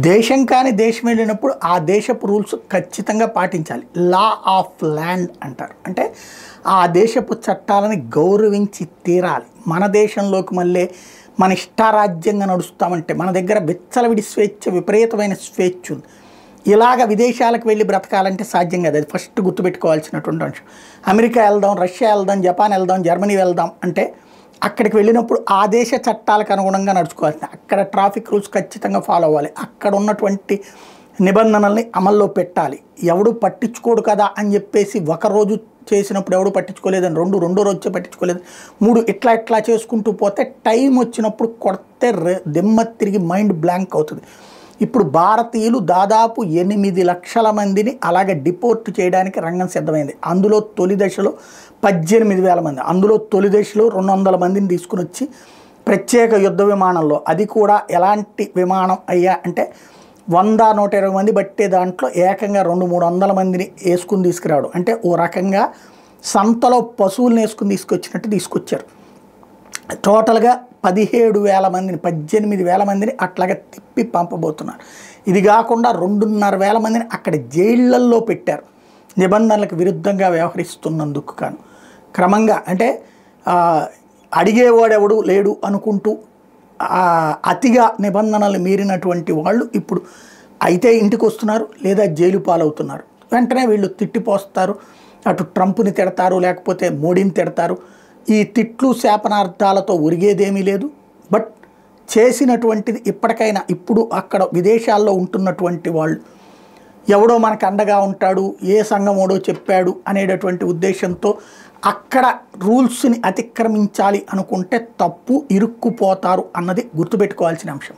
దేశం కాని దేశం వెళ్ళినప్పుడు ఆ దేశపు రూల్స్ ఖచ్చితంగా పాటించాలి. లా ఆఫ్ ల్యాండ్ అంటారు. అంటే ఆ దేశపు చట్టాలని గౌరవించి తీరాలి. మన దేశంలోకి మళ్ళీ మన ఇష్టారాజ్యంగా నడుస్తామంటే మన దగ్గర విచ్చలవిడి స్వేచ్ఛ, విపరీతమైన స్వేచ్ఛ ఉంది. ఇలాగ విదేశాలకు వెళ్ళి బ్రతకాలంటే సాధ్యం కాదు. అది ఫస్ట్ గుర్తుపెట్టుకోవాల్సినటువంటి అంశం. అమెరికా వెళ్దాం, రష్యా వెళ్దాం, జపాన్ వెళ్దాం, జర్మనీ వెళ్దాం అంటే అక్కడికి వెళ్ళినప్పుడు ఆ దేశ చట్టాలకు అనుగుణంగా నడుచుకోవాల్సింది. అక్కడ ట్రాఫిక్ రూల్స్ ఖచ్చితంగా ఫాలో అవ్వాలి. అక్కడ ఉన్నటువంటి నిబంధనల్ని అమల్లో పెట్టాలి. ఎవడు పట్టించుకోడు కదా అని చెప్పేసి ఒకరోజు చేసినప్పుడు ఎవడు పట్టించుకోలేదని రెండో రోజు పట్టించుకోలేదు, 3 ఇట్లా చేసుకుంటూ పోతే టైం వచ్చినప్పుడు కొడితే దిమ్మ తిరిగి మైండ్ బ్లాంక్ అవుతుంది. ఇప్పుడు భారతీయులు దాదాపు 8 లక్షల మందిని అలాగే డిపోర్ట్ చేయడానికి రంగం సిద్ధమైంది. అందులో తొలి దశలో 18,000 మంది, అందులో తొలి దశలో 200 మందిని తీసుకుని వచ్చి ప్రత్యేక యుద్ధ విమానంలో, అది కూడా ఎలాంటి విమానం అయ్యా అంటే 100-120 మంది బట్టే దాంట్లో ఏకంగా 200-300 మందిని వేసుకుని తీసుకురావడం. అంటే ఓ రకంగా సంతలో పశువులను వేసుకుని తీసుకొచ్చినట్టు తీసుకొచ్చారు. టోటల్గా 17,000 మందిని 18,000 మందిని అట్లాగా తిప్పి పంపబోతున్నారు. ఇది కాకుండా 2,500 మందిని అక్కడ జైళ్లల్లో పెట్టారు నిబంధనలకు విరుద్ధంగా వ్యవహరిస్తున్నందుకు కాను. క్రమంగా అంటే అడిగేవాడెవడు లేడు అనుకుంటూ అతిగా నిబంధనలు మీరినటువంటి వాళ్ళు ఇప్పుడు అయితే ఇంటికి వస్తున్నారు, లేదా జైలు పాలవుతున్నారు. వెంటనే వీళ్ళు తిట్టిపోస్తారు, అటు ట్రంప్ని తిడతారు, లేకపోతే మోడీని తిడతారు. ఈ తిట్లు శాపనార్థాలతో ఒరిగేదేమీ లేదు. బట్ చేసినటువంటిది ఇప్పటికైనా ఇప్పుడు అక్కడ విదేశాల్లో ఉంటున్నటువంటి వాళ్ళు ఎవడో మనకు అండగా ఉంటాడు, ఏ సంఘమోడో చెప్పాడు అనేటటువంటి ఉద్దేశంతో అక్కడ రూల్స్ని అతిక్రమించాలి అనుకుంటే తప్పు, ఇరుక్కుపోతారు అన్నది గుర్తుపెట్టుకోవాల్సిన అంశం.